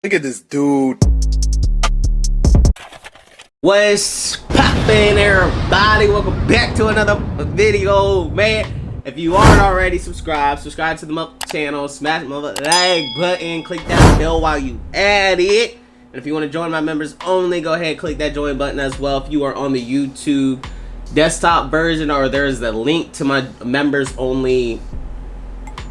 Look at this dude. What's poppin', everybody? Welcome back to another video, man. If you aren't already subscribe to the channel, smash the like button, click that bell while you at it. And if you want to join my members only, go ahead and click that join button as well. If you are on the YouTube desktop version, or there's a link to my members only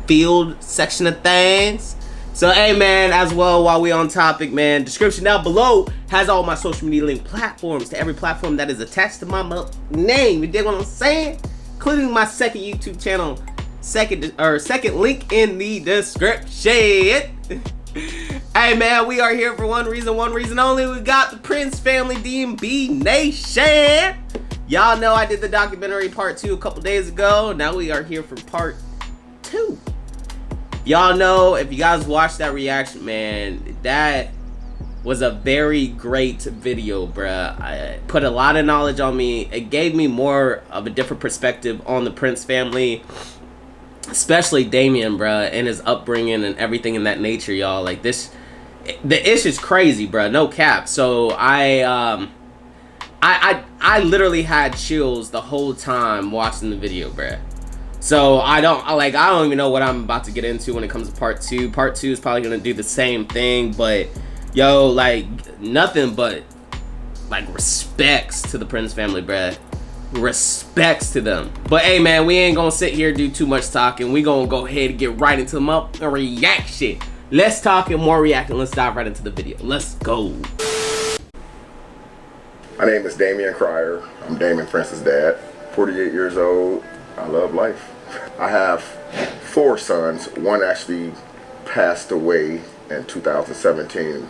field section of things. So hey man, as well, while we on topic, man, description down below has all my social media link platforms to every platform that is attached to my name. You dig what I'm saying? Including my second YouTube channel, second link in the description. Hey man, we are here for one reason only. We got the Prince family, DMB Nation. Y'all know I did the documentary part 2 a couple days ago. Now we are here for part 2. Y'all know, if you guys watched that reaction, man, that was a very great video, bruh. I put a lot of knowledge on me. It gave me more of a different perspective on the Prince family, especially Damian, bruh, and his upbringing and everything in that nature, y'all. Like this, the ish is crazy, bruh. No cap. So I literally had chills the whole time watching the video, bruh. So I don't even know what I'm about to get into when it comes to part 2. Part 2 is probably gonna do the same thing, but yo, like nothing but like respects to the Prince family, bruh. Respects to them. But hey man, we ain't gonna sit here do too much talking. We gonna go ahead and get right into the reaction. Let's talk and more reacting. Let's dive right into the video. Let's go. My name is Damian Cryer. I'm Damian Prince's dad. 48 years old. I love life. I have 4 sons. One actually passed away in 2017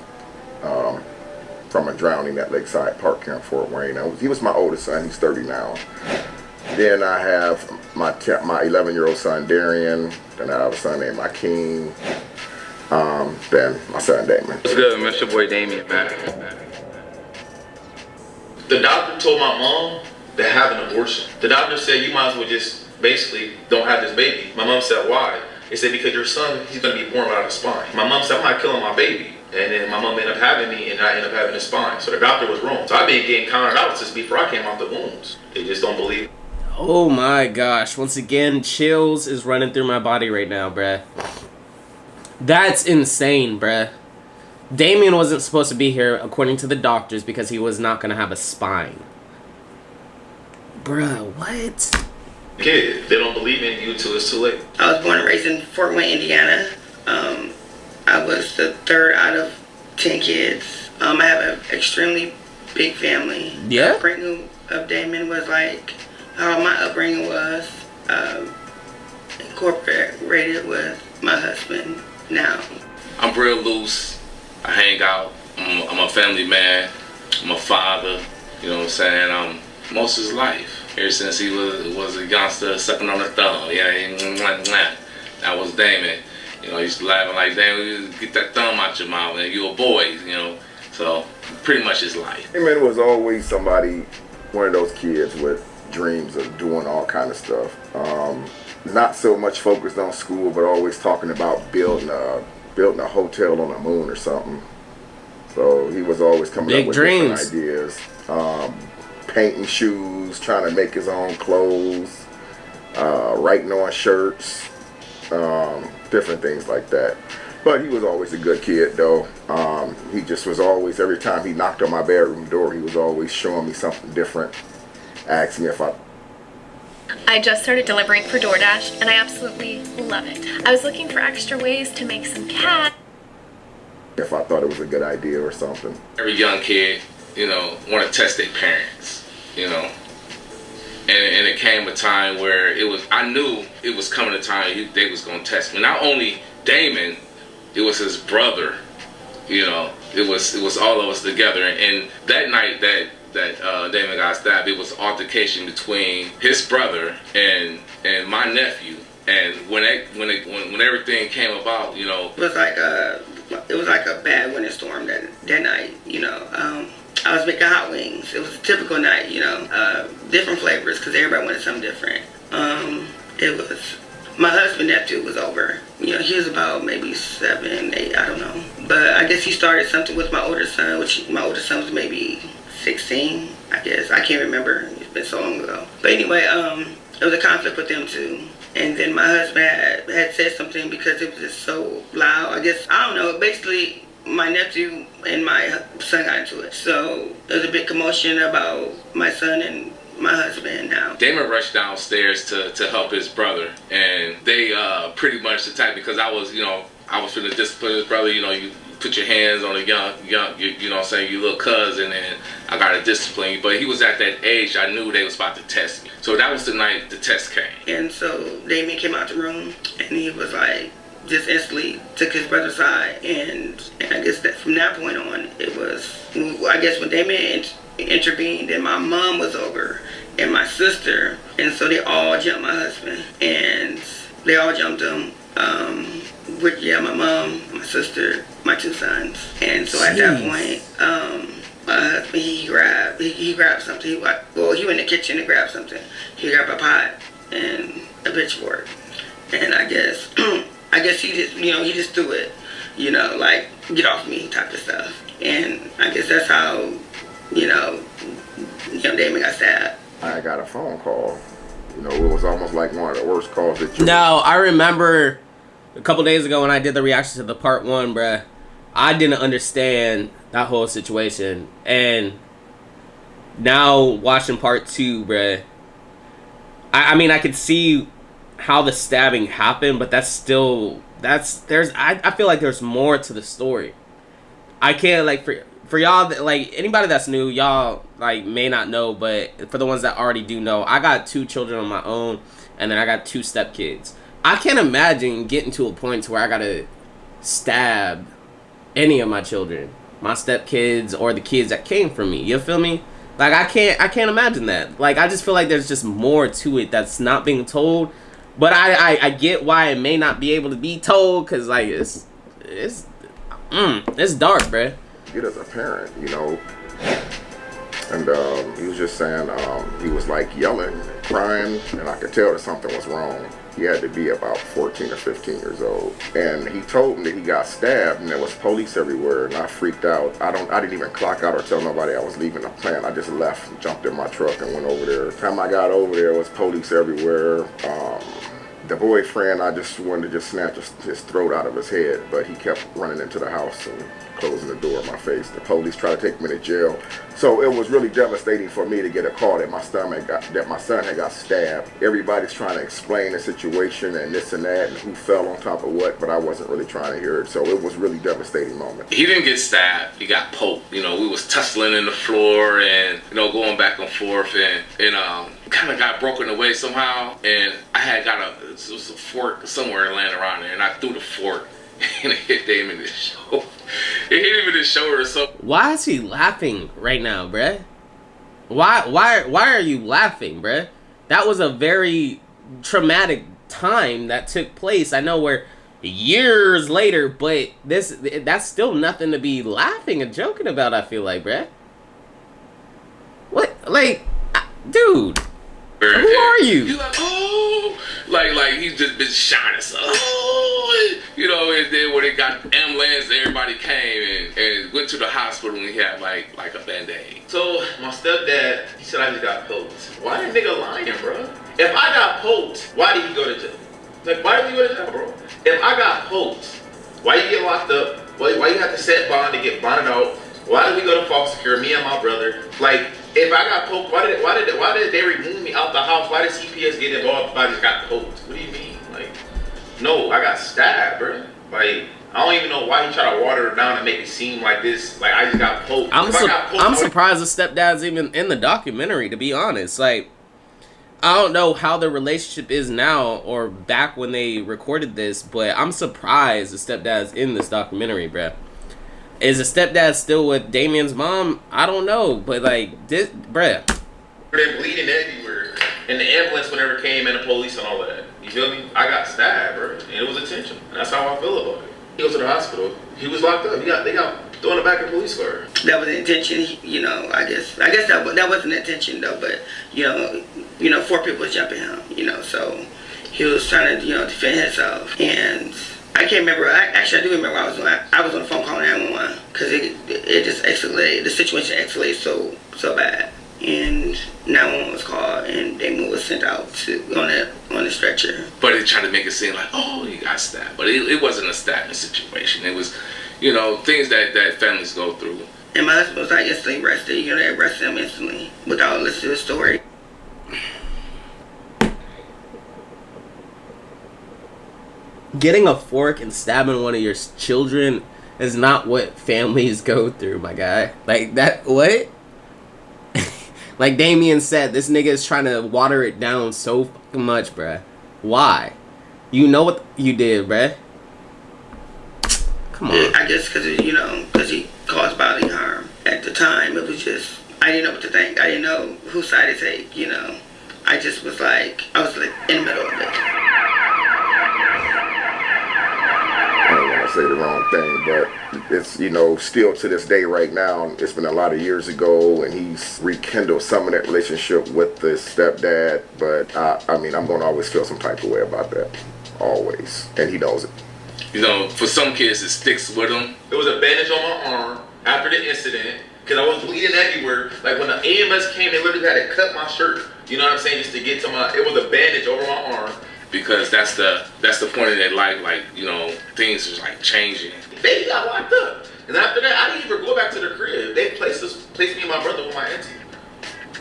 from a drowning at Lakeside Park here in Fort Wayne. He was my oldest son. He's 30 now. Then I have my 11-year-old son Darian. Then I have a son named Akeem. Then my son Damon. What's good, man? It's your boy Damian, man. The doctor told my mom to have an abortion. The doctor said you might as well just basically don't have this baby. My mom said, why? They said, because your son, he's gonna be born without a spine. My mom said, I'm not killing my baby. And then my mom ended up having me, and I ended up having a spine. So the doctor was wrong. So I've been getting counted out since before I came out the wombs. They just don't believe. Oh my gosh. Once again, chills is running through my body right now, bruh. That's insane, bruh. Damian wasn't supposed to be here, according to the doctors, because he was not gonna have a spine. Bruh, what? Kid, they don't believe in you till it's too late. I was born and raised in Fort Wayne, Indiana. I was the 3rd out of 10 kids. I have an extremely big family. Yeah. The upbringing of Damon was like how my upbringing was, incorporated with my husband now. I'm real loose. I hang out. I'm a family man. I'm a father. You know what I'm saying? Most of his life. Ever since he was a youngster sucking on the thumb. Yeah, that was Damon. You know, he used to laughing like, damn, get that thumb out your mouth, and you a boy, you know. So, pretty much his life. Damon was always somebody, one of those kids with dreams of doing all kind of stuff. Not so much focused on school, but always talking about building a hotel on the moon or something. So he was always coming up with different ideas. Painting shoes, trying to make his own clothes, writing on shirts, different things like that. But he was always a good kid though. He just was always, every time he knocked on my bedroom door, he was always showing me something different, asking me if I just started delivering for DoorDash and I absolutely love it. I was looking for extra ways to make some cash. If I thought it was a good idea or something. Every young kid, you know, want to test their parents, you know. And it came a time where I knew it was coming a time they was going to test me. Not only Damon, it was his brother, you know. It was all of us together. And that night that Damon got stabbed, it was an altercation between his brother and my nephew. And when everything came about, you know, it was like a bad winter storm that night, you know. I was making hot wings. It was a typical night, you know, different flavors because everybody wanted something different. It was my husband nephew was over. You know, he was about maybe 7, 8, I don't know. But I guess he started something with my older son, which my older son was maybe 16, I guess. I can't remember. It's been so long ago. But anyway, there was a conflict with them too. And then my husband had said something because it was just so loud. I guess, I don't know, basically my nephew and my son got into it. So there was a big commotion about my son and my husband now. Damon rushed downstairs to help his brother, and they pretty much the type, because I was finna discipline his brother. You put your hands on a young, you know what I'm saying, your little cousin, and I gotta discipline you. But he was at that age, I knew they was about to test me. So that was the night the test came. And so Damian came out the room, and he was like, just instantly took his brother's side. And I guess that from that point on, it was, I guess when Damian intervened, and my mom was over, and my sister, and so they all jumped my husband, and they all jumped him. My mom, my sister, my two sons. And so at that point, my husband, he grabbed something. He went in the kitchen and grabbed something. He grabbed a pot and a pitchfork. And I guess he just, he just threw it, like, get off me type of stuff. And I guess that's how, Damon got stabbed. I got a phone call. It was almost like one of the worst calls that you... No, I remember a couple days ago when I did the reaction to the part 1, bruh. I didn't understand that whole situation. And now watching part 2, bruh. I mean, I could see how the stabbing happened, but I feel like there's more to the story. I can't, like, for y'all, like, anybody that's new, y'all, like, may not know, but for the ones that already do know, I got 2 children of my own, and then I got 2 stepkids. I can't imagine getting to a point where I gotta stab any of my children, my stepkids, or the kids that came from me. You feel me? Like, I can't imagine that. Like, I just feel like there's just more to it that's not being told. But I get why it may not be able to be told, cause like it's dark, bruh. Get as a parent, and he was just saying, he was like yelling, crying, and I could tell that something was wrong. He had to be about 14 or 15 years old, and he told me that he got stabbed, and there was police everywhere, and I freaked out. I didn't even clock out or tell nobody I was leaving the plant. I just left and jumped in my truck and went over there. The time I got over there, was police everywhere. The boyfriend, I just wanted to snatch his throat out of his head, but he kept running into the house and closing the door in my face. The police tried to take me to jail. So it was really devastating for me to get a call that my son had got stabbed. Everybody's trying to explain the situation and this and that and who fell on top of what, but I wasn't really trying to hear it. So it was really devastating moment. He didn't get stabbed. He got poked. We was tussling in the floor and, going back and forth, and kind of got broken away somehow. And I had got a fork somewhere laying around there, and I threw the fork and it hit Damon in the shoulder. It hit him in the shoulder. So why is he laughing right now, bruh? Why are you laughing, bruh? That was a very traumatic time that took place. I know we're years later, but that's still nothing to be laughing and joking about, I feel like, bruh. What? Like, dude. Who are you? He's like, oh, like he's just been shining. So, and then when it got ambulance, everybody came and went to the hospital, and he had like a Band-Aid. So my stepdad, he said I just got poked. Why that nigga lying, bro? If I got poked, why did he go to jail? Like, why did he go to jail, bro? If I got poked, why you get locked up? Why you have to set bond to get bonded out? Why did we go to foster care, me and my brother? Like, if I got poked, why did they remove me out the house? Why did CPS get involved if I just got poked? What do you mean? Like, no, I got stabbed, bro. Like, I don't even know why he tried to water it down and make it seem like this. Like, I just got poked. I'm surprised the stepdad's even in the documentary, to be honest. Like, I don't know how the relationship is now or back when they recorded this, but I'm surprised the stepdad's in this documentary, bruh. Is the stepdad still with Damian's mom? I don't know, but like this, bruh. They're bleeding everywhere, and the ambulance whenever came and the police and all of that. You feel me? I got stabbed, bro, and it was intentional. And that's how I feel about it. He goes to the hospital. He was locked up. They got thrown in the back of a police car. That was the intention. I guess that wasn't the intention though. But 4 people was jumping him. So he was trying to defend himself, and I I can't remember. Actually, I do remember I was on the phone calling 911 because it just escalated. The situation escalated so bad, and 911 was called, and Damon was sent out on the stretcher. But they tried to make it seem like, oh, he got stabbed, but it wasn't a stabbing situation. It was, things that families go through. And my husband was like instantly arrested. They arrested him instantly without listening to the story. Getting a fork and stabbing one of your children is not what families go through, my guy. Like that, what? Like Damian said, this nigga is trying to water it down so fucking much, bruh. Why? You know what you did, bruh. Come on. I guess because he caused bodily harm. At the time, it was just, I didn't know what to think. I didn't know whose side to take, I just was like, I was like in the middle of it. I don't want to say the wrong thing, but it's, still to this day right now, it's been a lot of years ago, and he's rekindled some of that relationship with the stepdad, but I'm going to always feel some type of way about that. Always. And he knows it. For some kids, it sticks with them. There was a bandage on my arm after the incident because I was bleeding everywhere. Like when the EMS came, they literally had to cut my shirt. You know what I'm saying? Just to get to it was a bandage over my arm. Because that's the point of their life, things is changing. Baby got locked up. And after that, I didn't even go back to the crib. They placed me and my brother with my auntie.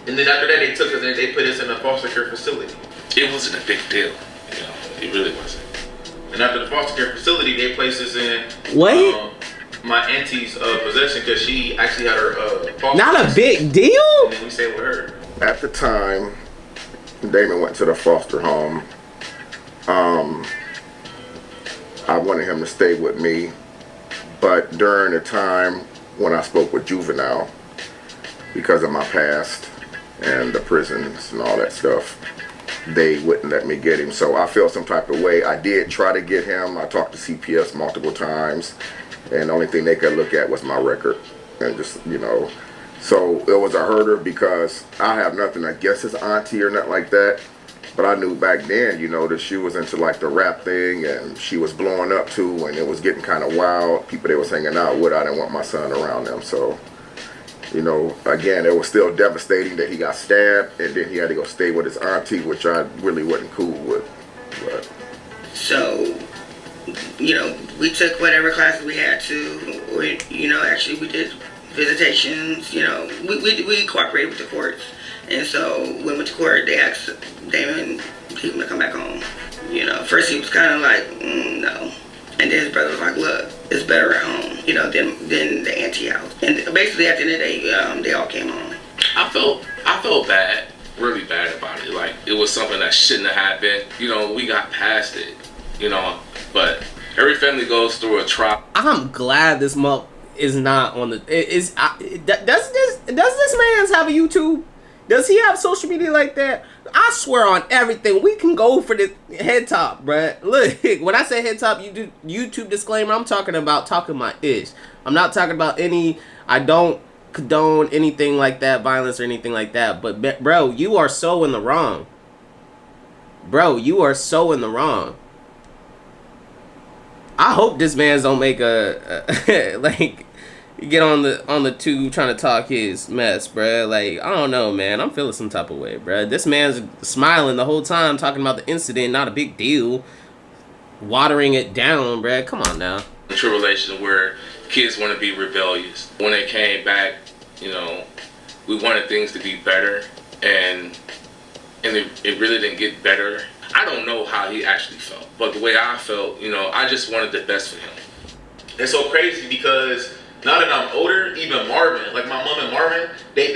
And then after that, they took us and they put us in a foster care facility. It wasn't a big deal. It really wasn't. And after the foster care facility, they placed us in my auntie's possession because she actually had her foster. Not a big deal? And then we stayed with her. At the time, Damon went to the foster home. I wanted him to stay with me, but during the time when I spoke with Juvenile, because of my past and the prisons and all that stuff, they wouldn't let me get him. So I felt some type of way. I did try to get him. I talked to CPS multiple times, and the only thing they could look at was my record. And just, so it was a herder because I have nothing against his auntie or nothing like that. But I knew back then, that she was into the rap thing, and she was blowing up too, and it was getting kind of wild. People they was hanging out with, I didn't want my son around them. So, again, it was still devastating that he got stabbed, and then he had to go stay with his auntie, which I really wasn't cool with. But. So, we took whatever classes we had to, actually we did visitations, we cooperated with the courts. And so when we went to court, they asked Damon if he was going to come back home. First he was kind of like, no. And then his brother was like, look, it's better at home, than the auntie house. And basically at the end of the day, they all came home. I felt bad, really bad about it. It was something that shouldn't have happened. We got past it, but every family goes through a trial. I'm glad this month is not on the. Does this man have a YouTube? Does he have social media like that? I swear on everything, we can go for the head top, bruh. Look, when I say head top, you do YouTube disclaimer. I'm talking my ish. I'm not talking about I don't condone anything like that, violence or anything like that. But bro, you are so in the wrong. Bro, you are so in the wrong. I hope this man's don't make get on the tube trying to talk his mess, bruh. I don't know, man. I'm feeling some type of way, bruh. This man's smiling the whole time, talking about the incident, not a big deal. Watering it down, bruh. Come on now. Tribulation where kids want to be rebellious. When they came back, we wanted things to be better, and it really didn't get better. I don't know how he actually felt, but the way I felt, I just wanted the best for him. It's so crazy because now that I'm older, even Marvin, my mom and Marvin, they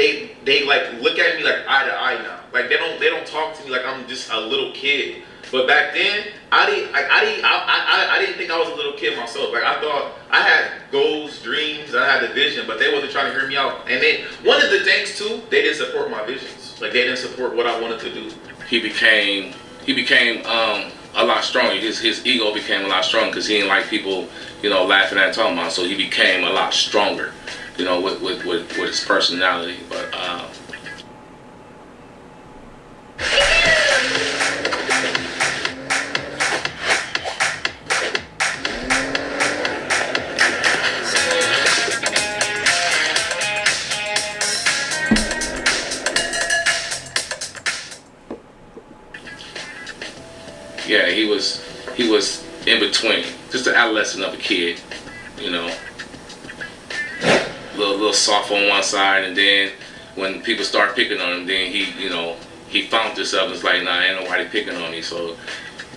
look at me eye to eye now. They don't talk to me like I'm just a little kid. But back then, I didn't think I was a little kid myself. I thought I had goals, dreams, I had a vision, but they wasn't trying to hear me out. And one of the things too, they didn't support my visions. They didn't support what I wanted to do. He became a lot stronger. His ego became a lot stronger because he didn't like people, laughing at and talking about. So he became a lot stronger, with his personality. But was in between, just an adolescent of a kid, you know. Little soft on one side, and then when people start picking on him, then he found himself and was like, nah, ain't nobody picking on me. So,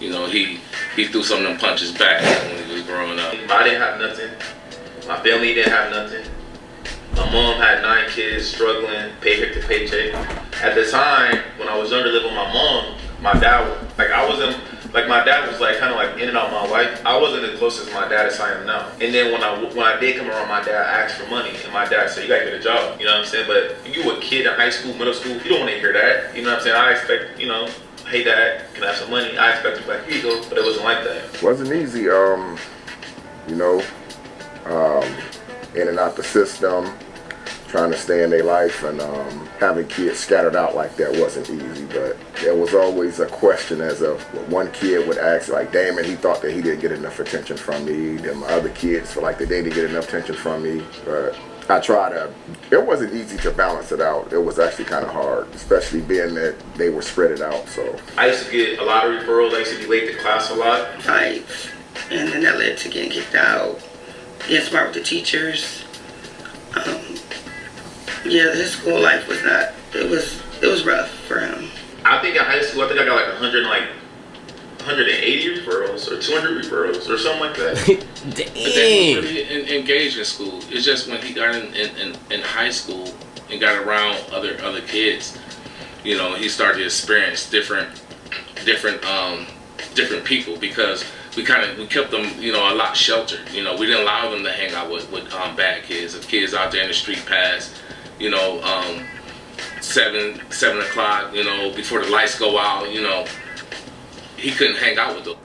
you know, he threw some of them punches back when he was growing up. I didn't have nothing. My family didn't have nothing. My mom had 9 kids, struggling paycheck to paycheck. At the time when I was younger, living with my mom, my dad my dad was like kind of like in and out of my life. I wasn't as close as my dad as I am now. And then when I did come around, my dad asked for money, and my dad said, "You gotta get a job." You know what I'm saying? But you a kid in high school, middle school, you don't want to hear that. You know what I'm saying? I expect, you know, hey dad, can I have some money? I expect him to be like, here you go. But it wasn't like that. Wasn't easy, you know, in and out the system, trying to stay in their life, and having kids scattered out like that wasn't easy. But there was always a question as of one kid would ask, like, Damon, he thought that he didn't get enough attention from me. Then my other kids feel like they didn't get enough attention from me. But I tried to, it wasn't easy to balance it out. It was actually kind of hard, especially being that they were spread it out. So I used to get a lot of referrals. I used to be late to class a lot. Fights, and then that led to getting kicked out, getting smart with the teachers. Yeah, his school life was not, it was rough for him. I think in high school, I think I got like 180 referrals or 200 referrals or something like that. But then he was really engaged in school. It's just when he got in high school and got around other kids, you know, he started to experience different people, because we kept them, you know, a lot sheltered. You know, we didn't allow them to hang out with bad kids. If kids out there in the street past, you know, 7 o'clock, you know, before the lights go out, you know, he couldn't hang out with them.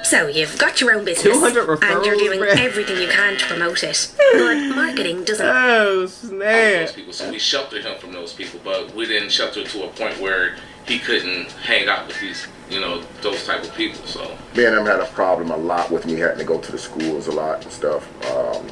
So you've got your own business, 200 referrals, and you're doing bruh. everything you can to promote it. But marketing doesn't. Oh snap! Those people, so we sheltered him from those people, but we didn't shelter to a point where he couldn't hang out with these, you know, those type of people. So me and them had a problem a lot with me having to go to the schools a lot and stuff,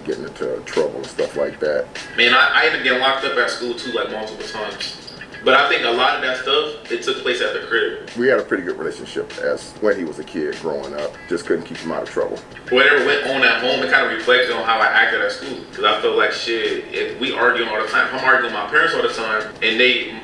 getting into trouble and stuff like that. Man, I ended up getting locked up at school too, like multiple times. But I think a lot of that stuff, it took place at the crib. We had a pretty good relationship as when he was a kid growing up. Just couldn't keep him out of trouble. Whatever went on at home, it kind of reflected on how I acted at school. Because I felt like shit, if we arguing all the time, if I'm arguing with my parents all the time, and they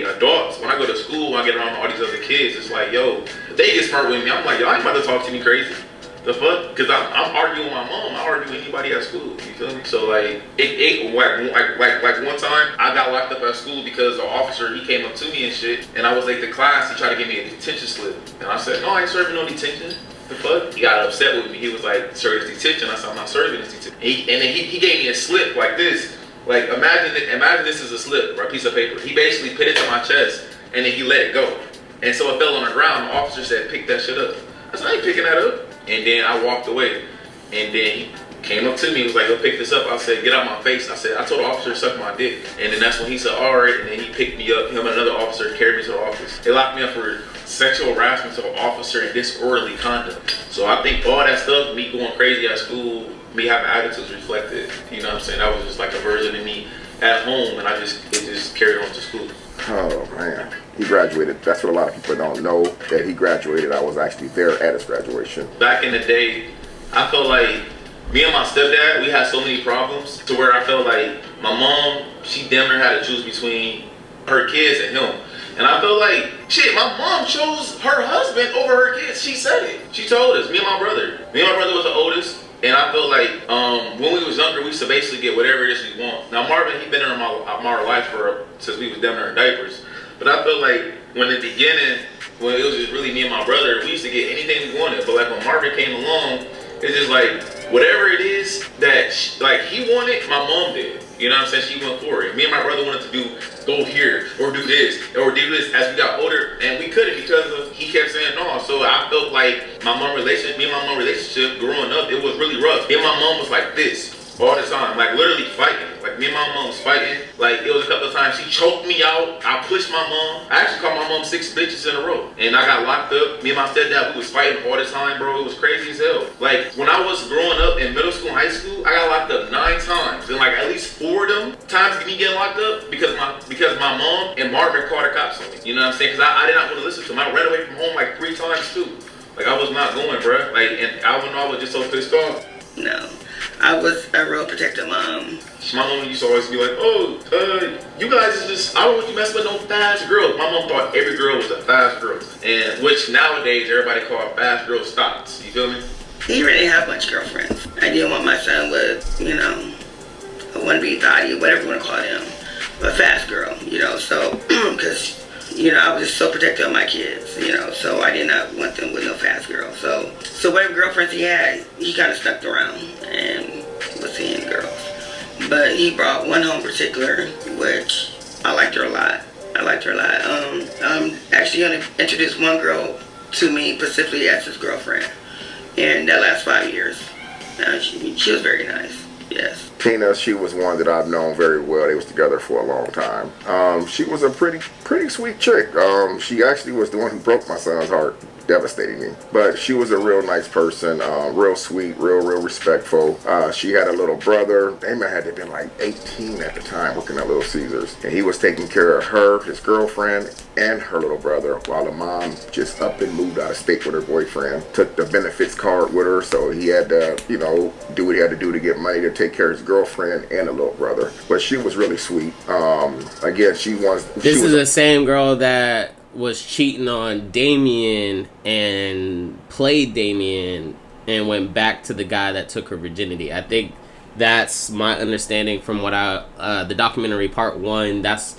adults, when I go to school, when I get around all these other kids, it's like, yo, if they get smart with me, I'm like, yo, I ain't about to talk to me crazy. The fuck? Because I'm arguing with my mom. I argue with anybody at school. You feel me? So like, like one time I got locked up at school because the officer, he came up to me and shit, and I was late to class. He tried to give me a detention slip, and I said, no, I ain't serving no detention. The fuck? He got upset with me. He was like, sir, it's detention. I said, I'm not serving this detention. And then he gave me a slip like this. Like imagine this is a slip or a piece of paper. He basically put it to my chest, and then he let it go. And so it fell on the ground. The officer said, pick that shit up. I said, I ain't picking that up. And then I walked away. And then he came up to me, he was like, go pick this up. I said, get out my face. I said, I told the officer to suck my dick. And then that's when he said, all right. And then he picked me up, him and another officer carried me to the office. They locked me up for sexual harassment to an officer and disorderly conduct. So I think all that stuff, me going crazy at school, me having attitudes reflected, you know what I'm saying? That was just like a version of me at home, and it just carried on to school. Oh man, he graduated. That's what a lot of people don't know, that he graduated. I was actually there at his graduation. Back in the day, I felt like me and my stepdad, we had so many problems to where I felt like my mom, she damn near had to choose between her kids and him. And I felt like, shit, my mom chose her husband over her kids. She said it. She told us, me and my brother. Me and my brother was the oldest. And I feel like when we was younger, we used to basically get whatever it is we want. Now Marvin, he been in our life since we was down there in diapers. But I feel like when in the beginning, when it was just really me and my brother, we used to get anything we wanted. But like when Marvin came along, it's just like whatever it is that he wanted, my mom did. You know what I'm saying? She went for it. Me and my brother wanted to go here or do this as we got older, and we couldn't because he kept saying no. So I felt like me and my mom relationship growing up, it was really rough. Me and my mom was like this all the time, like literally fighting. Like me and my mom was fighting. Like it was a couple of times she choked me out. I pushed my mom. I actually called my mom 6 bitches in a row, and I got locked up. Me and my stepdad, we was fighting all the time, bro. It was crazy as hell. Like when I was growing up in middle school and high school, I got locked up 9 times, and like at least 4 of them times me getting locked up because my mom and Marvin called the cops on me. You know what I'm saying? Because I did not want to listen to them. I ran away from home like 3 times too. Like I was not going, bro. Like, and I was just so pissed off. No, I was a real protective mom. My mom used to always be like, "Oh, you guys is just, I don't want you messing with no fast girls." My mom thought every girl was a fast girl, and which nowadays everybody call fast girl stops. You feel me? He didn't really have much girlfriends. I didn't want my son with, you know, a wannabe thotty, whatever you want to call him, a fast girl, you know. So, because you know, I was just so protective of my kids, you know, so I did not want them with no fast girl. So whatever girlfriends he had, he kind of stuck around and was seeing girls. But he brought one home in particular, which I liked her a lot. I'm actually going to introduce one girl to me specifically as his girlfriend. And that last 5 years, she was very nice. Yes. Tina, she was one that I've known very well. They was together for a long time. She was a pretty sweet chick. She actually was the one who broke my son's heart, devastating me. But she was a real nice person, real sweet, real respectful. She had a little brother. Damian had to have been like 18 at the time, working at Little Caesars. And he was taking care of her, his girlfriend, and her little brother, while the mom just up and moved out of state with her boyfriend. Took the benefits card with her, so he had to, you know, do what he had to do to get money to take care of his girlfriend and a little brother. But she was really sweet. Again, she was... This is the same girl that was cheating on Damian and played Damian and went back to the guy that took her virginity. I think that's my understanding from what the documentary part 1. That's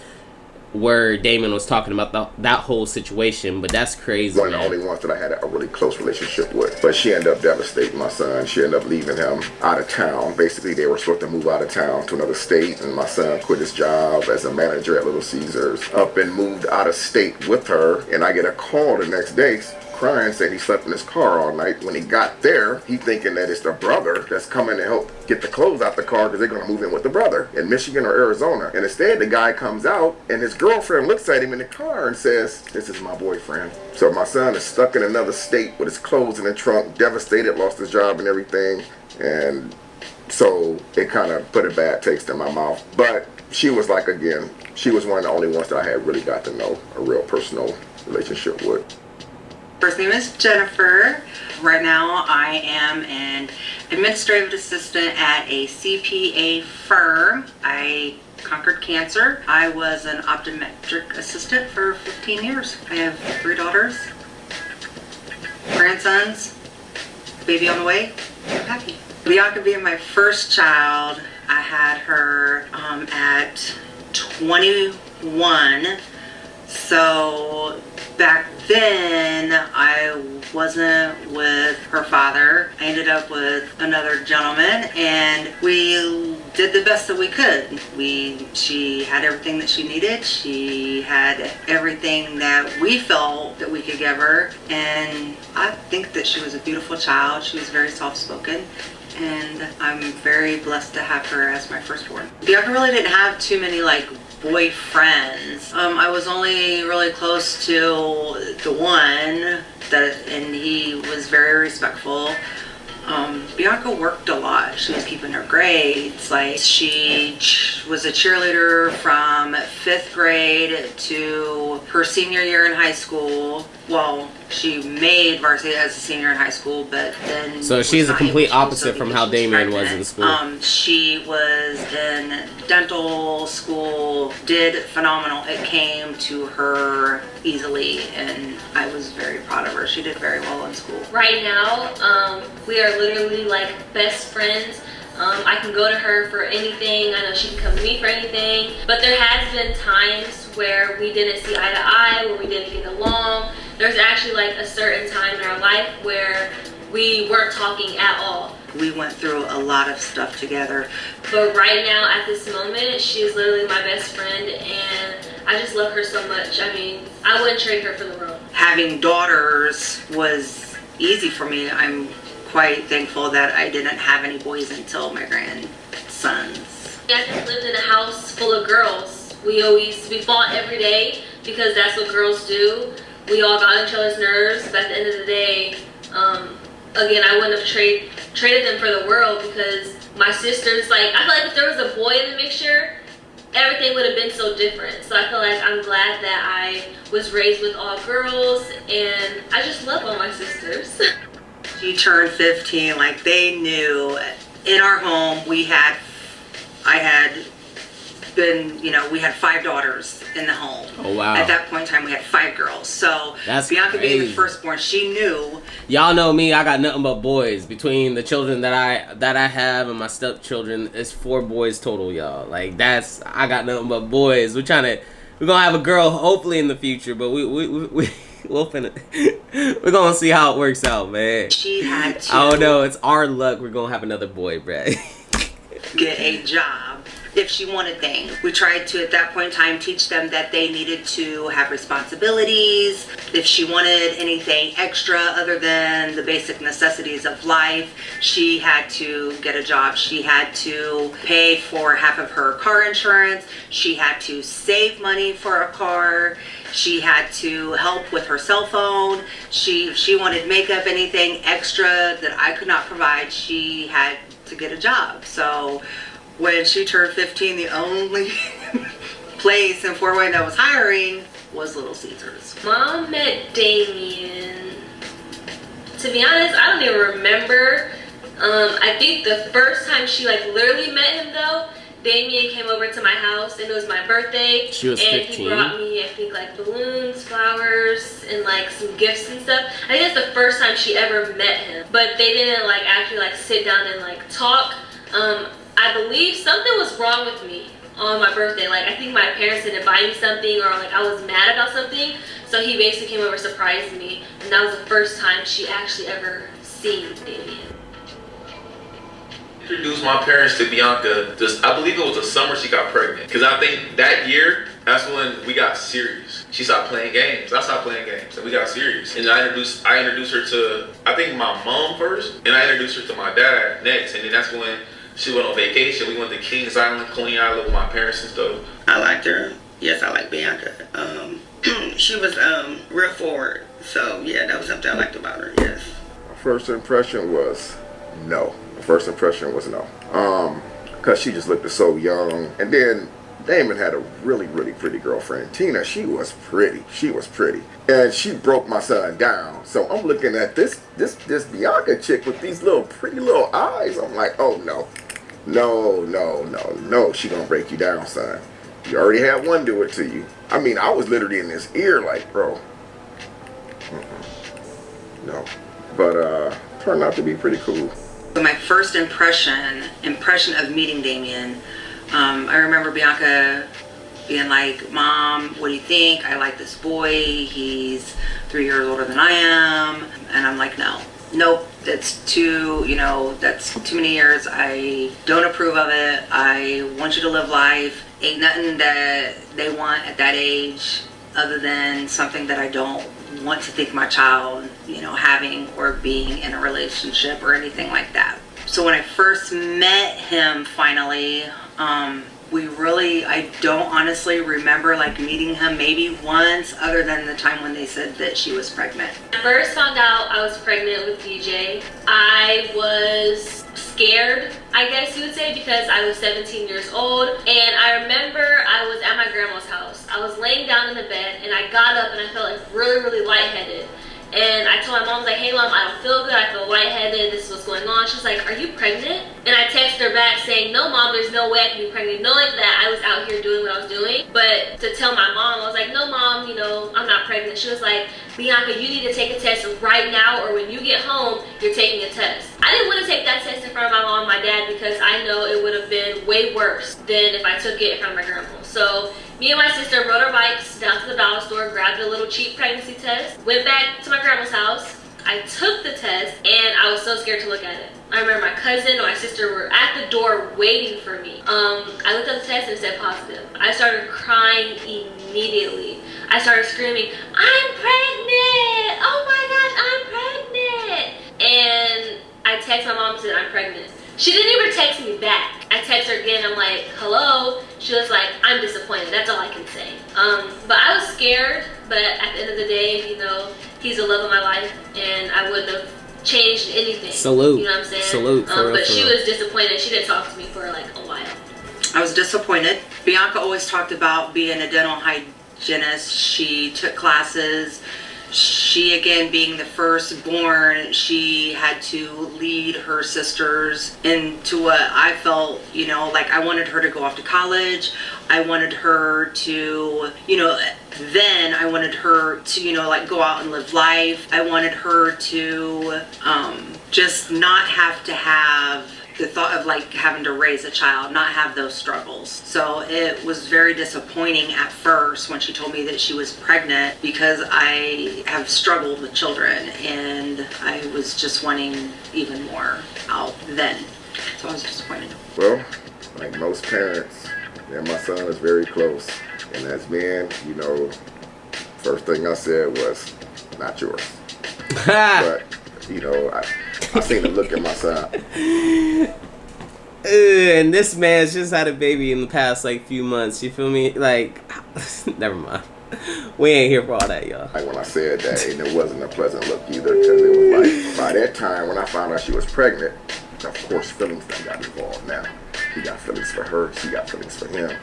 where Damian was talking about that whole situation, but that's crazy. One of the only ones that I had a really close relationship with. But she ended up devastating my son. She ended up leaving him out of town. Basically, they were supposed to move out of town to another state, and my son quit his job as a manager at Little Caesars, up and moved out of state with her, and I get a call the next day crying, saying he slept in his car all night. When he got there, he thinking that it's the brother that's coming to help get the clothes out the car because they're going to move in with the brother in Michigan or Arizona. And instead, the guy comes out and his girlfriend looks at him in the car and says, "This is my boyfriend." So my son is stuck in another state with his clothes in the trunk, devastated, lost his job and everything. And so it kind of put a bad taste in my mouth. But she was like, again, she was one of the only ones that I had really got to know a real personal relationship with. First name is Jennifer. Right now I am an administrative assistant at a CPA firm. I conquered cancer. I was an optometric assistant for 15 years. I have 3 daughters, grandsons, baby on the way. I'm happy. Bianca being my first child, I had her at 21. So back then I wasn't with her father. I ended up with another gentleman and we did the best that we could. She had everything that she needed. She had everything that we felt that we could give her, and I think that she was a beautiful child. She was very soft-spoken, and I'm very blessed to have her as my firstborn. Bianca really didn't have too many boyfriends. I was only really close to the one and he was very respectful. Bianca worked a lot. She was keeping her grades. She was a cheerleader from 5th grade to her senior year in high school. Well, she made varsity as a senior in high school, but then... So she's a complete opposite from how Damian was in school. She was in dental school, did phenomenal. It came to her easily, and I was very proud of her. She did very well in school. Right now, we are literally like best friends. I can go to her for anything. I know she can come to me for anything. But there has been times where we didn't see eye to eye, where we didn't get along. There's actually a certain time in our life where we weren't talking at all. We went through a lot of stuff together. But right now, at this moment, she is literally my best friend, and I just love her so much. I mean, I wouldn't trade her for the world. Having daughters was easy for me. I'm quite thankful that I didn't have any boys until my grandsons. I just lived in a house full of girls. We fought every day because that's what girls do. We all got on each other's nerves, but at the end of the day, again, I wouldn't have traded them for the world, because my sisters, like, I feel like if there was a boy in the mixture, everything would have been so different. So I feel like I'm glad that I was raised with all girls, and I just love all my sisters. She turned 15, like they knew. In our home, we had 5 daughters in the home. Oh, wow. At that point in time, we had 5 girls. So That's Bianca being the crazy. firstborn, she knew. Y'all know me, I got nothing but boys. Between the children that I have and my stepchildren, it's 4 boys total, y'all. Like, I got nothing but boys. We're gonna have a girl hopefully in the future, but we're gonna see how it works out, man. She had to I don't know, it's our luck we're gonna have another boy, bruh. get a job if she wanted things. We tried to, at that point in time, teach them that they needed to have responsibilities. If she wanted anything extra other than the basic necessities of life, she had to get a job. She had to pay for half of her car insurance. She had to save money for a car. She had to help with her cell phone. If she wanted makeup, anything extra that I could not provide, she had to get a job. So when she turned 15, the only place in Fort Wayne that was hiring was Little Caesars. Mom met Damian. To be honest, I don't even remember. I think the first time she literally met him though, Damian came over to my house and it was my birthday. She was and 15. He brought me, I think, balloons, flowers, and some gifts and stuff. I think that's the first time she ever met him. But they didn't actually sit down and talk. I believe something was wrong with me on my birthday. I think my parents didn't buy me something, or I was mad about something. So he basically came over, surprised me, and that was the first time she actually ever seen Damian. Introduced my parents to Bianca. I believe it was the summer she got pregnant. Because I think that year, that's when we got serious. She stopped playing games. I stopped playing games, and we got serious. And I introduced her to, I think, my mom first, and I introduced her to my dad next. And then that's when she went on vacation. We went to Kings Island, Coney Island with my parents and stuff. I liked her. Yes, I like Bianca. She was real forward. So yeah, that was something I liked about her. Yes. My first impression was no. First impression was no, because she just looked so young. And then Damon had a really, really pretty girlfriend, Tina. She was pretty, and she broke my son down. So I'm looking at this Bianca chick with these pretty little eyes. I'm like, oh no, she gonna break you down, son. You already had one do it to you. I mean, I was literally in his ear like, bro, no. But turned out to be pretty cool. My first impression of meeting Damian, I remember Bianca being like, Mom, what do you think? I like this boy. He's 3 years older than I am. And I'm like, nope, that's too many years. I don't approve of it. I want you to live life. Ain't nothing that they want at that age other than something that I don't want to think my child, having or being in a relationship or anything like that. So when I first met him finally, I don't honestly remember meeting him maybe once, other than the time when they said that she was pregnant. When I first found out I was pregnant with DJ, I was scared, I guess you would say, because I was 17 years old. And I remember I was at my grandma's house. I was laying down in the bed and I got up and I felt really, really lightheaded. And I told my mom, I was like, hey Mom, I don't feel good, I feel lightheaded, this is what's going on. She's like, are you pregnant? And I texted her back saying, no Mom, there's no way I can be pregnant, knowing that I was out here doing what I was doing. But to tell my mom, I was like, no Mom, I'm not pregnant. She was like, Bianca, you need to take a test right now, or when you get home, you're taking a test. I didn't want to take that test in front of my mom and my dad because I know it would have been way worse than if I took it in front of my grandma. So me and my sister rode our bikes down to the dollar store, grabbed a little cheap pregnancy test, went back to my grandma's house. I took the test and I was so scared to look at it. I remember my cousin and my sister were at the door waiting for me. I looked at the test and it said positive. I started crying immediately. I started screaming, I'm pregnant! Oh my gosh, I'm pregnant! And I I text my mom and said I'm pregnant. She didn't even text me back. I text her again. I'm like, hello. She was like, I'm disappointed. That's all I can say. But I was scared. But at the end of the day, you know, he's the love of my life, and I wouldn't have changed anything. Salute. You know what I'm saying? Salute. But she was disappointed. She didn't talk to me for like a while. I was disappointed. Bianca always talked about being a dental hygienist. She took classes. She, again, being the firstborn, she had to lead her sisters into what I felt, you know, like I wanted her to go off to college. I wanted her to, you know, then I wanted her to, you know, like go out and live life. I wanted her to just not have to have the thought of like having to raise a child, not have those struggles. So it was very disappointing at first when she told me that she was pregnant, because I have struggled with children and I was just wanting even more out then. So I was disappointed. Well, like most parents, and my son is very close. And as men, you know, first thing I said was, not yours. But, you know, I seen the look in my son. And this man's just had a baby in the past like few months. You feel me? Like, never mind. We ain't here for all that, y'all. Like when I said that, and it wasn't a pleasant look either, because it was like, by that time when I found out she was pregnant, of course feelings done got involved now. He got feelings for her, she got feelings for him.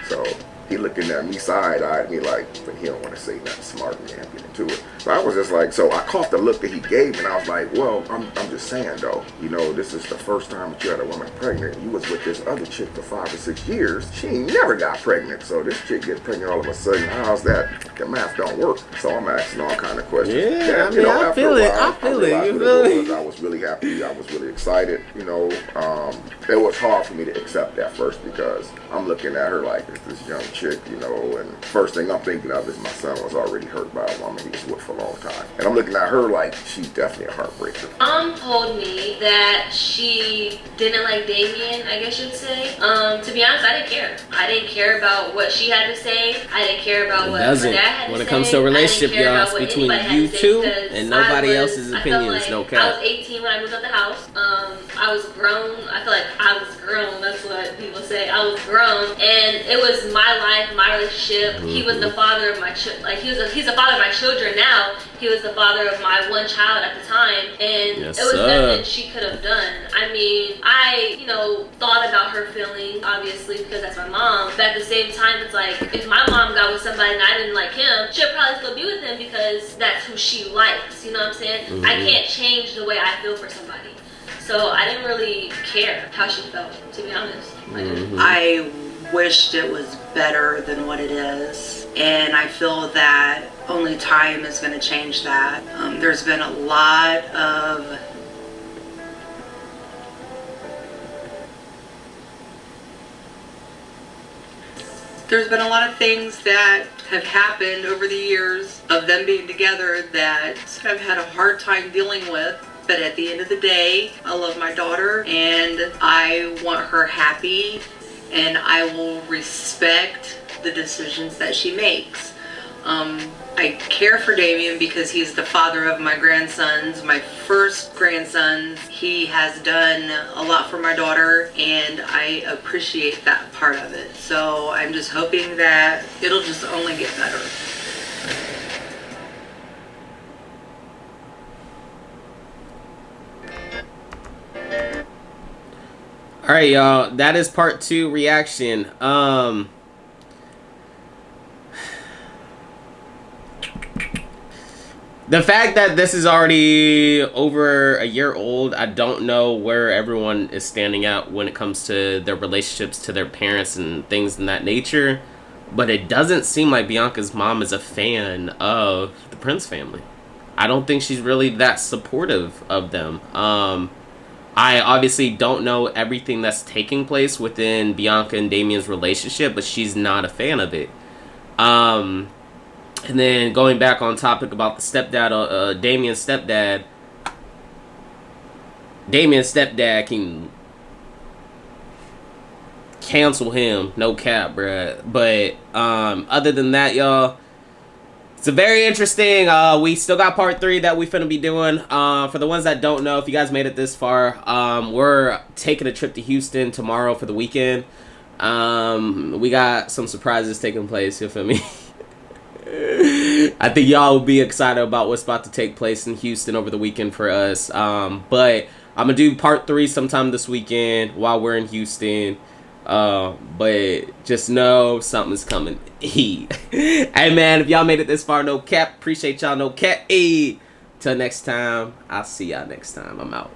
So he looking at me side-eyed me like, but he don't want to say nothing smart and get into it. So I was just like, so I caught the look that he gave me, and I was like, well, I'm just saying though, you know, this is the first time that you had a woman pregnant. You was with this other chick for 5 or 6 years. She ain't never got pregnant. So this chick gets pregnant all of a sudden. How's that? The math don't work. So I'm asking all kind of questions. Yeah, and, I feel it. I feel it. You feel me? I was really happy. I was really excited. You know, it was hard for me to accept that first, because I'm looking at her like, it's this young chick, you know, and first thing I'm thinking of is my son was already hurt by a woman he was with for a long time. And I'm looking at her like, she's definitely a heartbreaker. Mom told me that she didn't like Damian, I guess you'd say. To be honest, I didn't care. I didn't care about what she had to say. I didn't care about what my dad had to say. When it comes to a relationship, y'all, it's between you two and nobody else's opinions, no cap. I was 18 when I moved out the house. I was grown. I feel like I was grown. That's what people say. I was grown, and it was my life, my relationship. He was the father of my he's the father of my children now. He was the father of my one child at the time, and yes, it was nothing she could have done. I mean, I, you know, thought about her feelings, obviously, because that's my mom. But at the same time, it's like, if my mom got with somebody and I didn't like him, she'll probably still be with him because that's who she likes. You know what I'm saying? I can't change the way I feel for somebody. So I didn't really care how she felt, to be honest. I wished it was better than what it is, and I feel that only time is going to change that. There's been a lot of things that have happened over the years of them being together that I've had a hard time dealing with. But at the end of the day, I love my daughter and I want her happy, and I will respect the decisions that she makes. I care for Damian because he's the father of my grandsons, my first grandsons. He has done a lot for my daughter, and I appreciate that part of it. So I'm just hoping that it'll just only get better. All right, y'all. That is part 2 reaction. The fact that this is already over a year old, I don't know where everyone is standing at when it comes to their relationships to their parents and things in that nature. But it doesn't seem like Bianca's mom is a fan of the Prince family. I don't think she's really that supportive of them. I obviously don't know everything that's taking place within Bianca and Damian's relationship, but she's not a fan of it. And then going back on topic about the stepdad, Damian's stepdad can cancel him, no cap, bruh. But other than that, y'all, It's a very interesting. We still got part 3 that we finna be doing. For the ones that don't know, if you guys made it this far, we're taking a trip to Houston tomorrow for the weekend. We got some surprises taking place. You feel me? I think y'all will be excited about what's about to take place in Houston over the weekend for us. But I'm gonna do part 3 sometime this weekend while we're in Houston. But just know something's coming. Hey man, if y'all made it this far, no cap. Appreciate y'all, no cap. Till next time, I'll see y'all next time. I'm out.